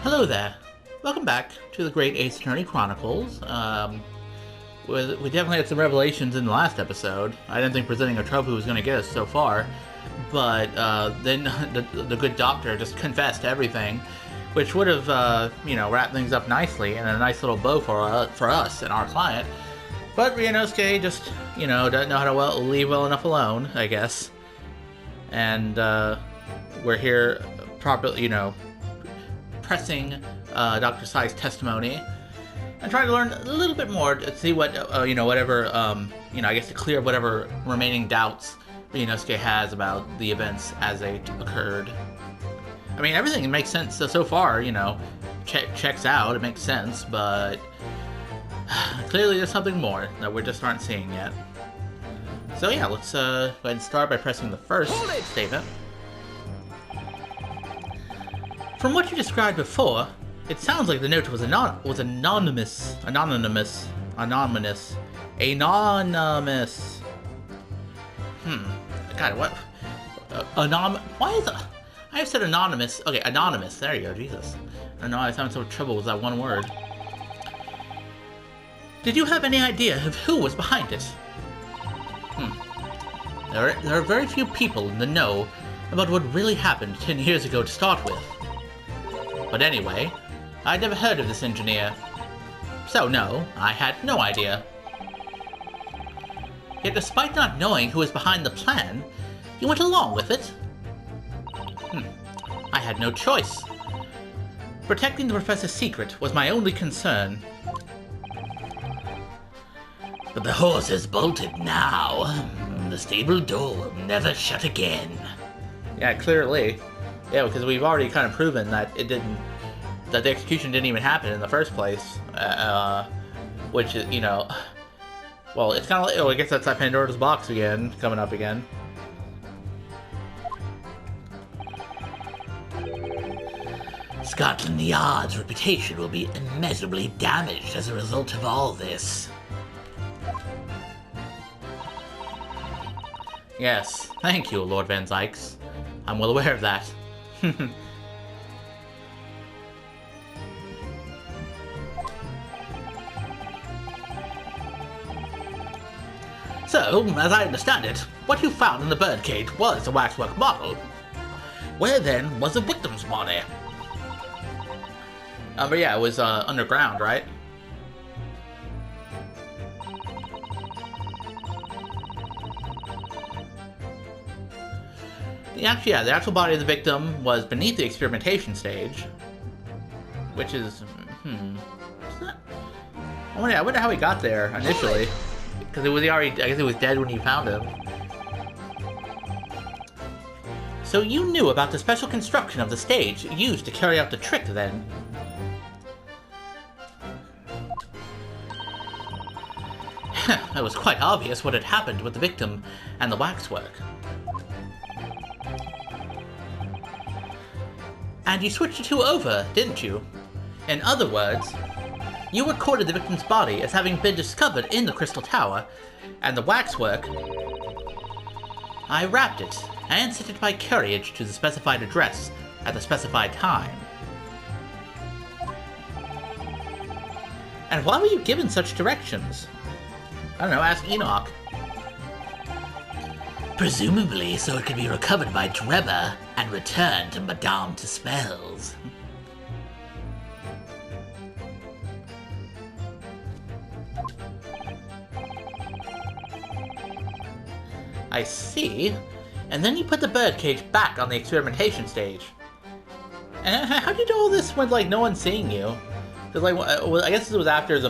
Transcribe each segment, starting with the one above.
Hello there. Welcome back to the Great Ace Attorney Chronicles. We definitely had some revelations in the last episode. I didn't think presenting a trophy was going to get us so far, but then the good doctor just confessed everything, which would have, wrapped things up nicely and a nice little bow for us and our client. But Ryunosuke just, doesn't know how to leave well enough alone, I guess. And we're here properly, pressing Dr. Sai's testimony and trying to learn a little bit more to see what, I guess to clear whatever remaining doubts Ryunosuke has about the events as they occurred. I mean, everything makes sense so far, checks out, it makes sense, but clearly there's something more that we just aren't seeing yet. So yeah, let's go ahead and start by pressing the first statement. From what you described before, it sounds like the note was anonymous. God, what? Why is it? I have said anonymous. Okay, anonymous. There you go, Jesus. I don't know why I was having so much trouble with that one word. Did you have any idea of who was behind it? There are very few people in the know about what really happened 10 years ago to start with. But anyway, I'd never heard of this engineer. So no, I had no idea. Yet despite not knowing who was behind the plan, you went along with it? I had no choice. Protecting the professor's secret was my only concern. But the horse has bolted now. The stable door will never shut again. Yeah, clearly. Yeah, because we've already kind of proven that that the execution didn't even happen in the first place. Which is, well, it's kind of like, I guess that's that Pandora's box again, coming up again. Scotland Yard's reputation will be immeasurably damaged as a result of all this. Yes, thank you, Lord Van Zykes. I'm well aware of that. So, as I understand it, what you found in the birdcage was a waxwork model. Where then was the victim's body? But yeah, it was underground, right? The actual body of the victim was beneath the experimentation stage, which is, I wonder how he got there initially, because I guess it was dead when you found him. So you knew about the special construction of the stage used to carry out the trick, then? It was quite obvious what had happened with the victim and the waxwork. And you switched the two over, didn't you? In other words, you recorded the victim's body as having been discovered in the Crystal Tower, and the waxwork, I wrapped it and sent it by carriage to the specified address at the specified time. And why were you given such directions? I don't know, ask Enoch. Presumably so it could be recovered by Drebber and returned to Madame Tussauds. I see. And then you put the birdcage back on the experimentation stage. And how did you do all this when, no one's seeing you? Because, I guess this was after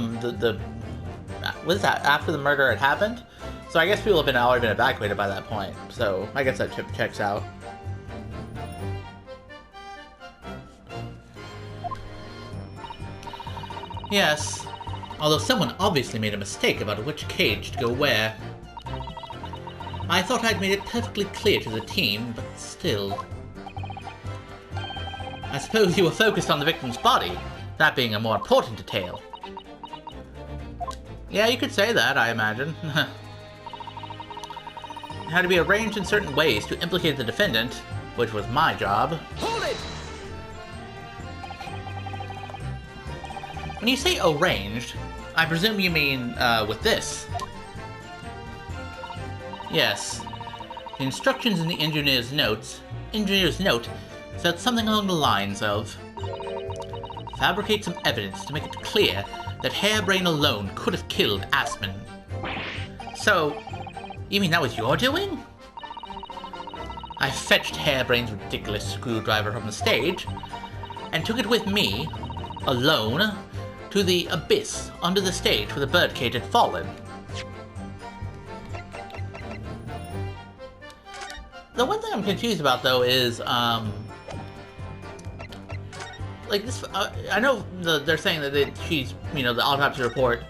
what is that? After the murder had happened? So I guess people have already been evacuated by that point. So I guess that checks out. Yes. Although someone obviously made a mistake about which cage to go where. I thought I'd made it perfectly clear to the team, but still. I suppose you were focused on the victim's body, that being a more important detail. Yeah, you could say that, I imagine. It had to be arranged in certain ways to implicate the defendant, which was my job. Hold it! When you say arranged, I presume you mean with this. Yes. The instructions in the engineer's note said something along the lines of, fabricate some evidence to make it clear that Harebrain alone could have killed Aspen. So, you mean that was your doing? I fetched Harebrain's ridiculous screwdriver from the stage and took it with me, alone, to the abyss under the stage where the birdcage had fallen. The one thing I'm confused about, though, is, like this. I know they're saying that she's, the autopsy report,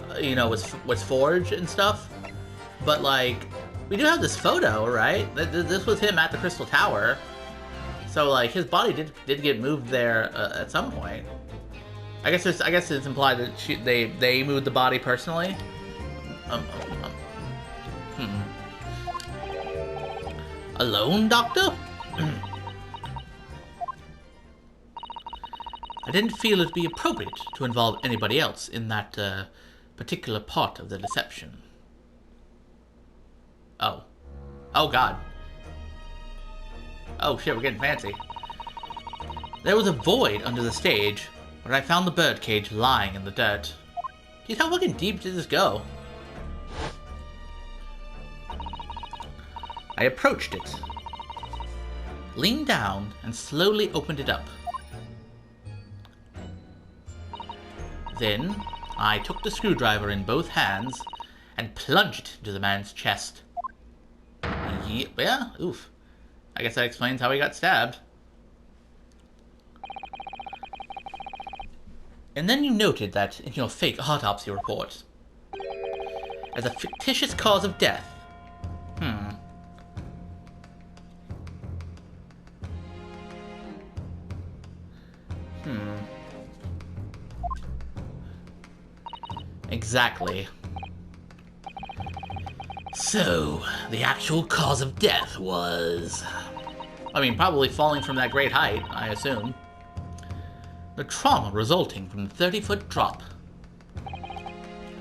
was forged and stuff, but like, we do have this photo, right? This was him at the Crystal Tower, so like his body did get moved there at some point. I guess it's implied that they moved the body personally. Alone, Doctor? I didn't feel it'd be appropriate to involve anybody else in that particular part of the deception. Oh. Oh, God. Oh, shit, we're getting fancy. There was a void under the stage, where I found the birdcage lying in the dirt. Geez, how fucking deep did this go? I approached it, leaned down, and slowly opened it up. Then, I took the screwdriver in both hands and plunged it into the man's chest. Yeah, oof. I guess that explains how he got stabbed. And then you noted that in your fake autopsy report, as a fictitious cause of death. Exactly. So, the actual cause of death was... probably falling from that great height, I assume. The trauma resulting from the 30-foot drop.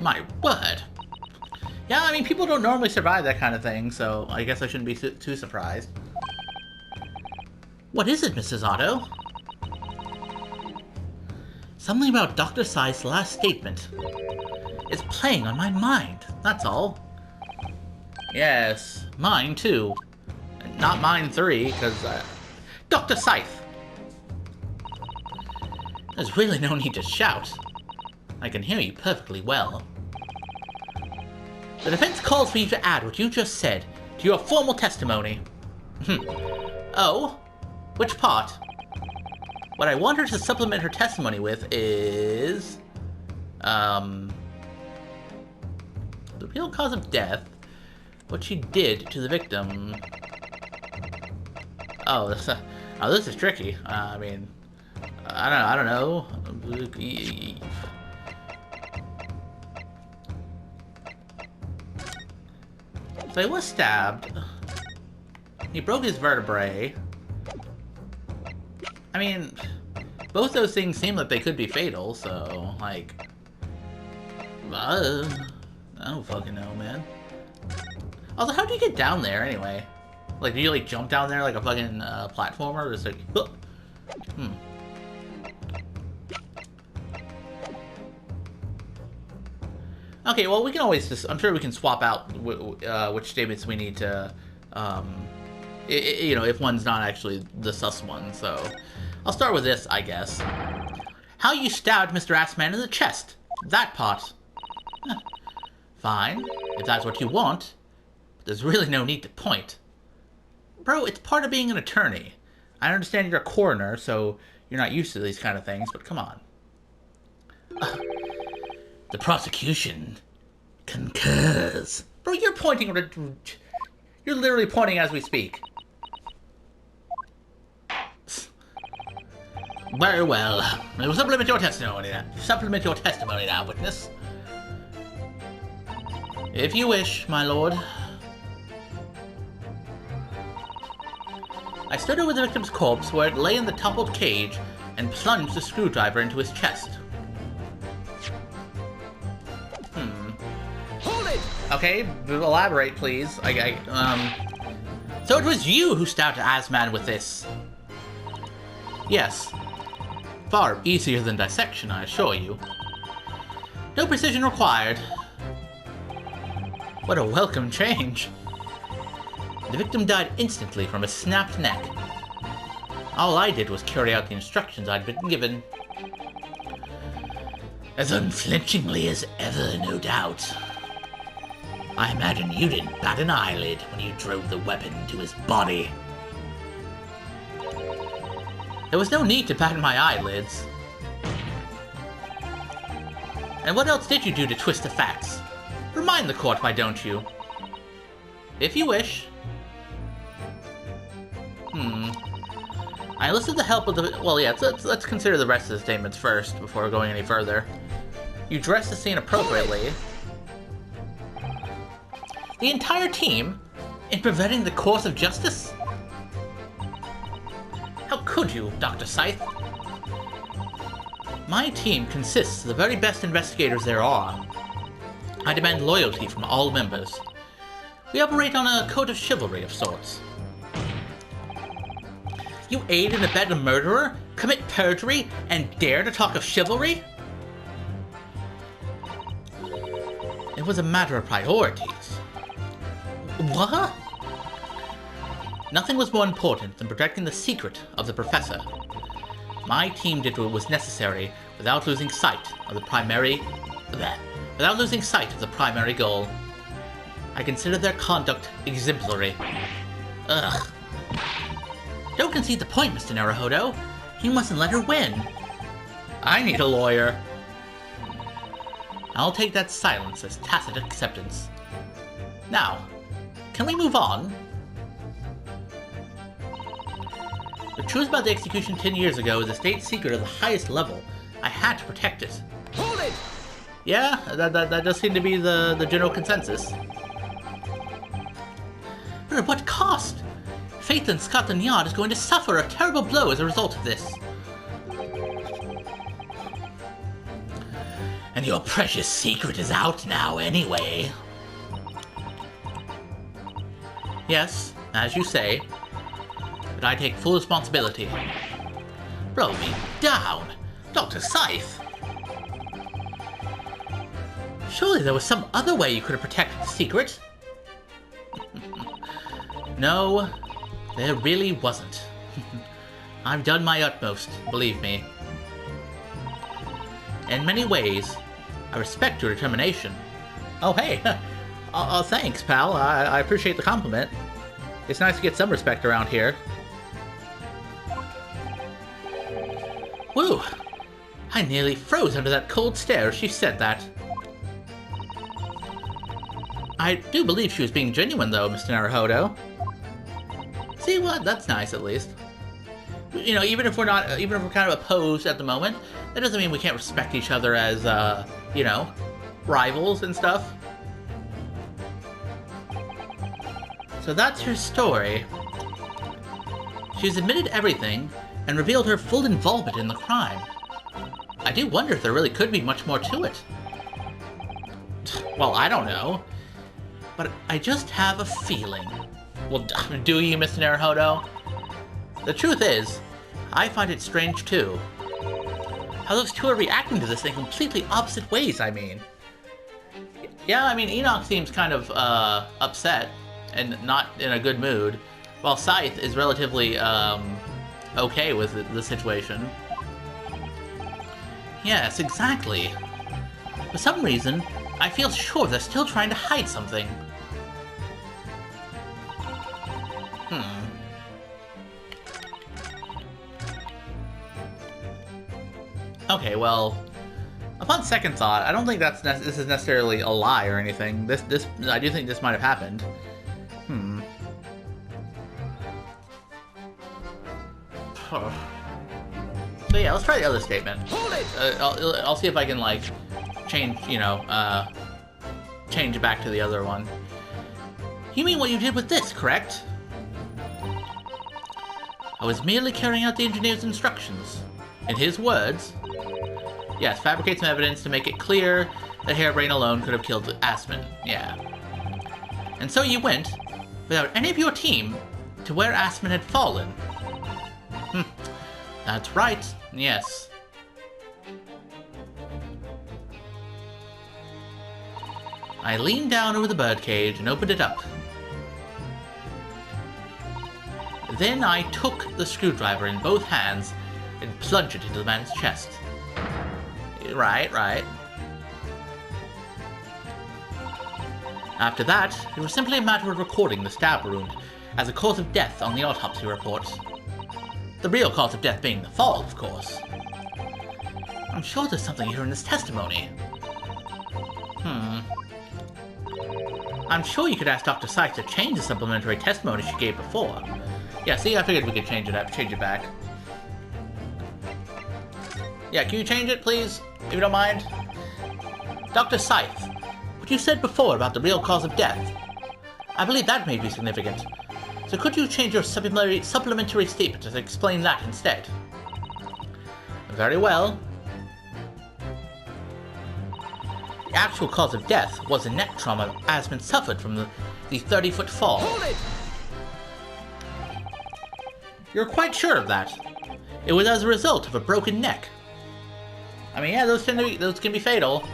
My word. Yeah, people don't normally survive that kind of thing, so I guess I shouldn't be too surprised. What is it, Mrs. Otto? Something about Dr. Sai's last statement. It's playing on my mind, that's all. Yes, mine too. Not mine 3, because, Dr. Scythe! There's really no need to shout. I can hear you perfectly well. The defense calls for you to add what you just said to your formal testimony. Oh? Which part? What I want her to supplement her testimony with is... the real cause of death, what she did to the victim. Oh, this is tricky. I don't know. So he was stabbed. He broke his vertebrae. Both those things seem like they could be fatal, so, like... I don't fucking know, man. Also, how do you get down there, anyway? Like, do you, like, jump down there like a fucking platformer? Or just like... Okay, well, we can always just... I'm sure we can swap out which statements we need to... if one's not actually the sus one, so... I'll start with this, I guess. How you stabbed Mr. Assman in the chest. That part. Fine, if that's what you want. But there's really no need to point. Bro, it's part of being an attorney. I understand you're a coroner, so you're not used to these kind of things, but come on. The prosecution concurs. Bro, you're pointing... You're literally pointing as we speak. Very well. I will supplement your testimony now. Supplement your testimony now, witness. If you wish, my lord. I stood over the victim's corpse where it lay in the toppled cage and plunged the screwdriver into his chest. Okay, elaborate, please. So it was you who started Asman with this? Yes. Far easier than dissection, I assure you. No precision required. What a welcome change. The victim died instantly from a snapped neck. All I did was carry out the instructions I'd been given. As unflinchingly as ever, no doubt. I imagine you didn't bat an eyelid when you drove the weapon to his body. There was no need to bat my eyelids. And what else did you do to twist the facts? Remind the court, why don't you? If you wish. I enlisted the help of the... Well, yeah, let's consider the rest of the statements first before going any further. You dressed the scene appropriately. The entire team in preventing the course of justice? How could you, Dr. Scythe? My team consists of the very best investigators there are. I demand loyalty from all members. We operate on a code of chivalry of sorts. You aid and abet a murderer, commit perjury, and dare to talk of chivalry? It was a matter of priorities. What? Nothing was more important than protecting the secret of the professor. My team did what was necessary without losing sight of the primary goal. I consider their conduct exemplary. Ugh. Don't concede the point, Mr. Naruhodo. You mustn't let her win. I need a lawyer. I'll take that silence as tacit acceptance. Now, can we move on? The truth about the execution 10 years ago is a state secret of the highest level. I had to protect it. Hold it! Yeah, that does seem to be the general consensus. But at what cost? Faith in Scotland Yard is going to suffer a terrible blow as a result of this. And your precious secret is out now anyway. Yes, as you say. But I take full responsibility. Roll me down, Dr. Scythe. Surely there was some other way you could have protected the secret. No, there really wasn't. I've done my utmost, believe me. In many ways, I respect your determination. Oh, hey. Thanks, pal. I appreciate the compliment. It's nice to get some respect around here. Whew. I nearly froze under that cold stare as she said that. I do believe she was being genuine, though, Mr. Naruhodo. See what? That's nice, at least. You know, even if we're kind of opposed at the moment, that doesn't mean we can't respect each other as, you know, rivals and stuff. So that's her story. She's admitted everything and revealed her full involvement in the crime. I do wonder if there really could be much more to it. Well, I don't know. But I just have a feeling. Well, do you, Mr. Naruhodo? The truth is, I find it strange too. How those two are reacting to this in completely opposite ways, I mean. Yeah, I mean, Enoch seems kind of upset and not in a good mood, while Scythe is relatively okay with the situation. Yes, exactly. For some reason, I feel sure they're still trying to hide something. Okay, well, upon second thought, I don't think this is necessarily a lie or anything. I do think this might have happened. So yeah, let's try the other statement. Hold it! I'll see if I can, like, change, you know, change back to the other one. You mean what you did with this, correct? I was merely carrying out the engineer's instructions. In his words, yes, fabricate some evidence to make it clear that Harebrain alone could have killed Asman. Yeah. And so you went, without any of your team, to where Aspen had fallen. That's right, yes. I leaned down over the birdcage and opened it up. Then I took the screwdriver in both hands and plunged it into the man's chest. Right. After that, it was simply a matter of recording the stab wound as a cause of death on the autopsy report. The real cause of death being the fall, of course. I'm sure there's something here in this testimony. I'm sure you could ask Dr. Sykes to change the supplementary testimony she gave before. Yeah, see, I figured we could change it back. Yeah, can you change it, please? If you don't mind? Dr. Sykes, what you said before about the real cause of death, I believe that may be significant. So could you change your supplementary statement to explain that instead? Very well. The actual cause of death was a neck trauma Aspen suffered from the 30-foot fall. Hold it! You're quite sure of that? It was as a result of a broken neck. I mean, yeah, those can be fatal.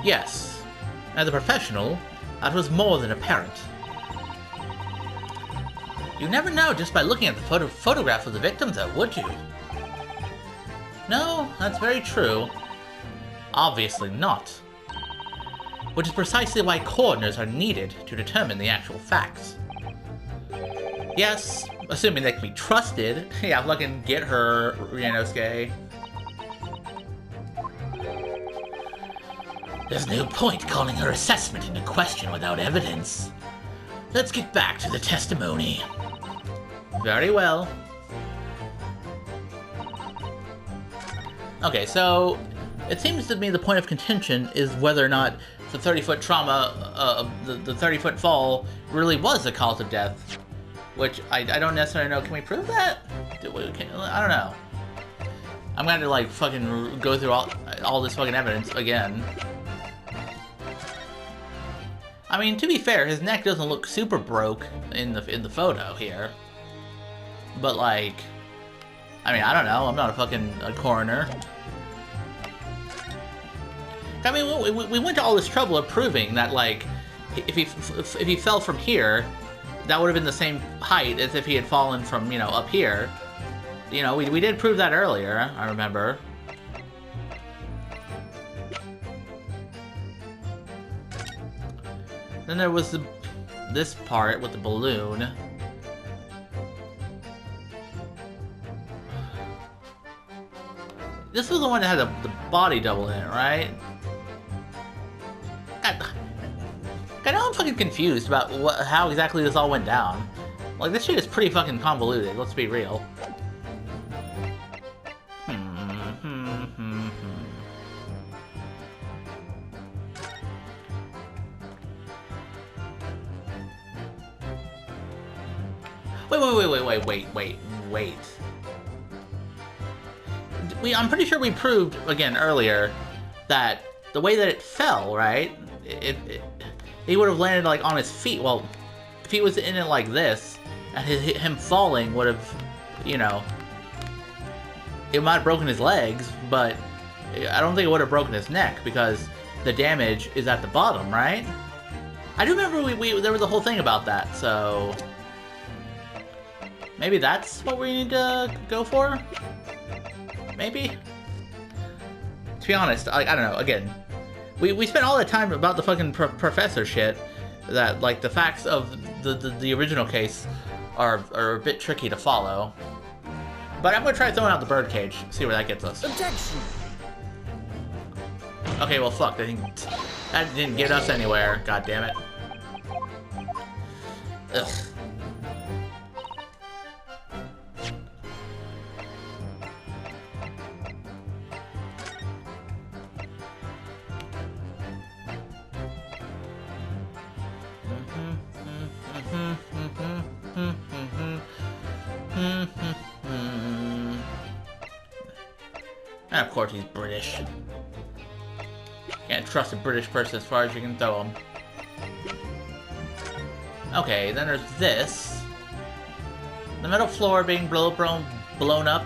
Yes. As a professional, that was more than apparent. You never know just by looking at the photograph of the victim, though, would you? No, that's very true. Obviously not. Which is precisely why coroners are needed to determine the actual facts. Yes, assuming they can be trusted. Yeah, fucking get her, Ryanosuke. There's no point calling her assessment into question without evidence. Let's get back to the testimony. Very well. Okay, so it seems to me the point of contention is whether or not the 30-foot trauma, the 30-foot fall really was the cause of death. Which, I don't necessarily know. Can we prove that? I don't know. I'm gonna have to, like, fucking go through all this fucking evidence again. I mean, to be fair, his neck doesn't look super broke in the photo here. But, like, I mean, I don't know. I'm not a coroner. I mean, we went to all this trouble of proving that, like, if he fell from here, that would have been the same height as if he had fallen from, you know, up here. You know, we did prove that earlier, I remember. Then there was this part with the balloon. This was the one that had the body double in it, right? I know I'm fucking confused about how exactly this all went down. Like, this shit is pretty fucking convoluted, let's be real. Wait. I'm pretty sure we proved, again, earlier, that the way that it fell, right? He would have landed, like, on his feet. Well, if he was in it like this, and him falling would have, you know, it might have broken his legs, but I don't think it would have broken his neck, because the damage is at the bottom, right? I do remember there was a whole thing about that, so maybe that's what we need to go for? Maybe? To be honest, I don't know, again, we spent all the time about the fucking professor shit, that, like, the facts of the original case are a bit tricky to follow. But I'm gonna try throwing out the birdcage, see where that gets us. Objection! Okay, well, fuck, that didn't get us anywhere, god damn it. Ugh. And of course he's British. Can't trust a British person as far as you can throw him. Okay, then there's this. The metal floor being blown up.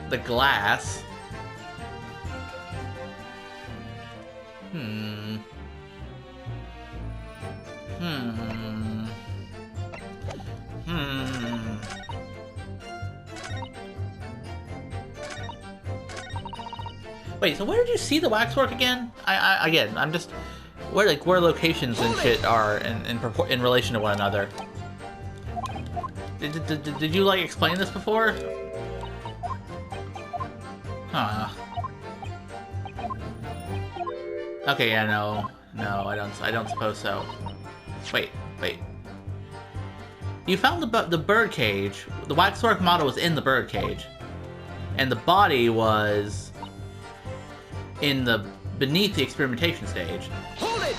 The glass. Wait, so where did you see the waxwork again? Again, I'm just where locations and shit are in relation to one another. Did you like explain this before? Huh. Okay, yeah, no, I don't suppose so. Wait. You found the bird cage. The waxwork model was in the bird cage, and the body was beneath the experimentation stage. Hold it!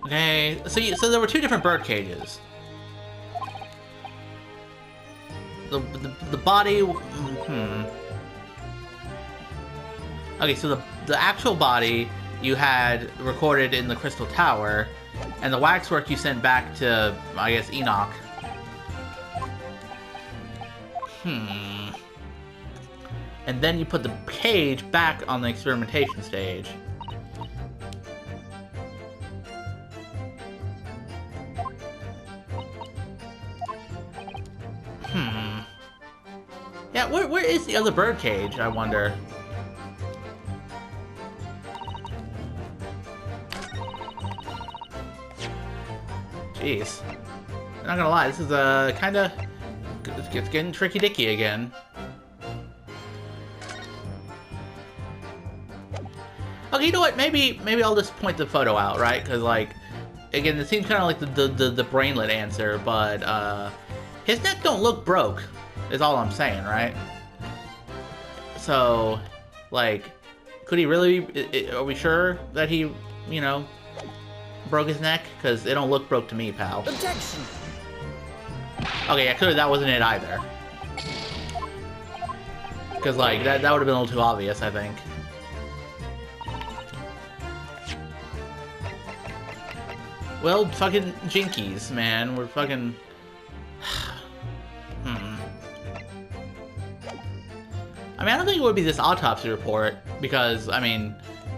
Okay, so there were two different bird cages. The body. Okay, so the actual body you had recorded in the Crystal Tower, and the waxwork you sent back to, I guess, Enoch. And then you put the cage back on the experimentation stage. Yeah, where is the other bird cage, I wonder? Jeez. I'm not gonna lie, this is kinda... It's getting tricky-dicky again. Okay, you know what? Maybe I'll just point the photo out, right? Because, like, again, it seems kind of like the brainlet answer, but, his neck don't look broke, is all I'm saying, right? So, like, could he really... Are we sure that he, you know, broke his neck? Because it don't look broke to me, pal. Objection! Okay, yeah, clearly that wasn't it either. Because, like, that would have been a little too obvious, I think. Well, fucking jinkies, man. We're fucking... I mean, I don't think it would be this autopsy report, because, I mean,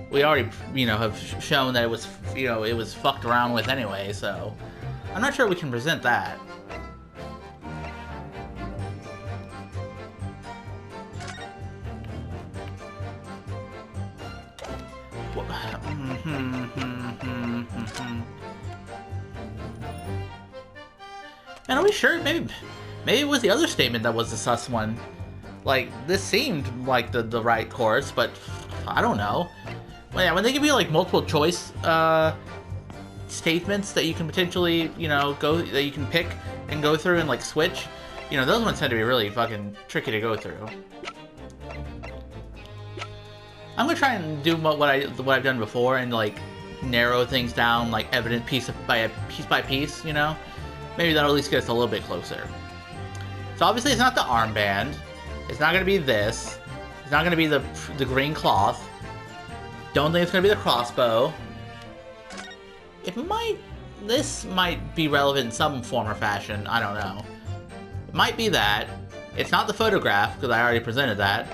we already, you know, have shown that it was, you know, it was fucked around with anyway, so... I'm not sure we can present that. And are we sure? Maybe it was the other statement that was the sus one. Like, this seemed like the right course, but I don't know. Well, yeah, when they give you like multiple choice statements that you can potentially, you know, that you can pick and go through and like switch, you know, those ones tend to be really fucking tricky to go through. I'm gonna try and do what I've done before and like narrow things down like evident piece by piece, you know. Maybe that'll at least get us a little bit closer. So obviously it's not the armband. It's not gonna be this. It's not gonna be the green cloth. Don't think it's gonna be the crossbow. This might be relevant in some form or fashion. I don't know. It might be that. It's not the photograph because I already presented that.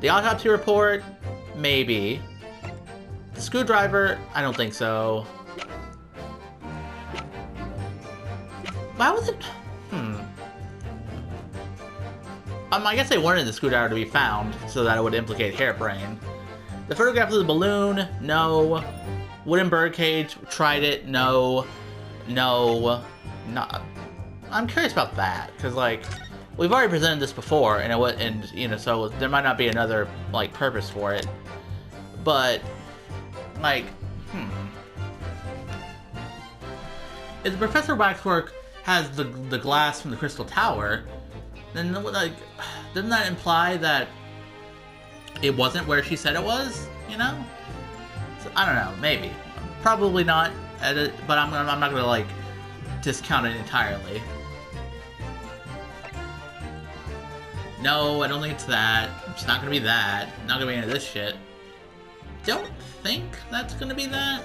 The autopsy report, maybe. The screwdriver, I don't think so. Why was it? I guess they wanted the screwdriver to be found so that it would implicate Hairbrain. The photograph of the balloon, no. Wooden birdcage, tried it, no. No. Not. I'm curious about that, because, like, we've already presented this before, and you know, so there might not be another, like, purpose for it. But, like, if the Professor Waxwork has the glass from the Crystal Tower, then, like, doesn't that imply that it wasn't where she said it was, you know? So, I don't know, maybe. Probably not, but I'm not gonna, like, discount it entirely. No, I don't think it's that. It's not gonna be that. Not gonna be any of this shit. don't think that's going to be that.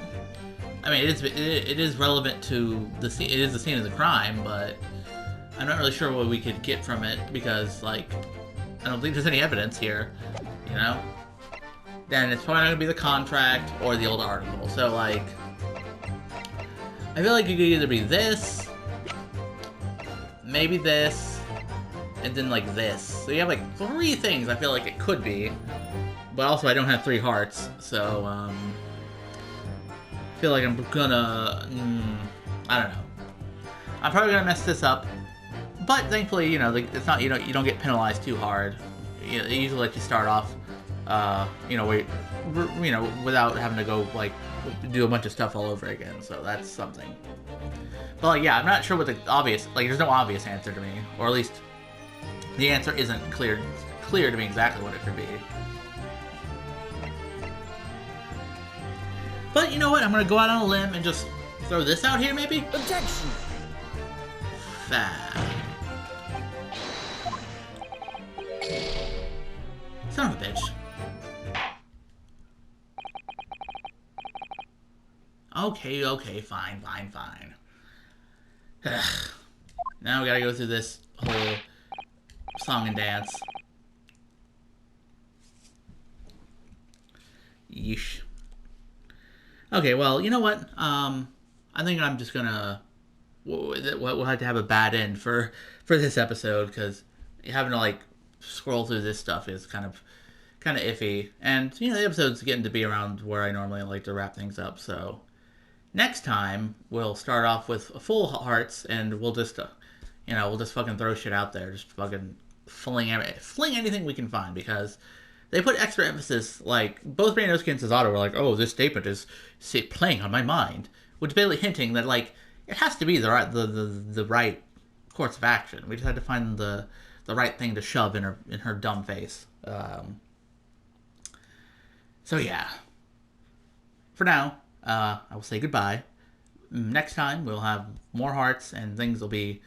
I mean, it is relevant to the scene. It is the scene of the crime, but I'm not really sure what we could get from it because, like, I don't think there's any evidence here, you know? Then it's probably not going to be the contract or the old article. So, like, I feel like it could either be this, maybe this, and then, like, this. So you have, like, 3 things I feel like it could be. But also, I don't have 3 hearts, so, I feel like I'm gonna... I don't know. I'm probably gonna mess this up. But thankfully, you know, it's not, you don't get penalized too hard. You know, they usually let you start off, you know, without having to go, like, do a bunch of stuff all over again. So that's something. But, like, yeah, I'm not sure what the obvious, like, there's no obvious answer to me. Or at least, the answer isn't clear to me exactly what it could be. But, you know what, I'm gonna go out on a limb and just throw this out here, maybe? Objection! Fab. Son of a bitch. Okay, fine. Ugh. Now we gotta go through this whole song and dance. Yeesh. Okay, well, you know what? I think I'm just gonna... We'll have to have a bad end for this episode, because having to, like, scroll through this stuff is kind of iffy. And, you know, the episode's getting to be around where I normally like to wrap things up, so... Next time, we'll start off with full hearts, and we'll just, you know, we'll just fucking throw shit out there. Just fucking fling anything we can find, because they put extra emphasis, like, both Reynosuke and Susato were like, oh, this statement is playing on my mind, which is basically hinting that, like, it has to be the right course of action. We just had to find the right thing to shove in her dumb face. So yeah. For now, I will say goodbye. Next time, we'll have more hearts, and things will be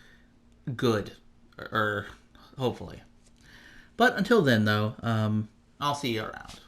good. Or hopefully. But until then, though, I'll see you around.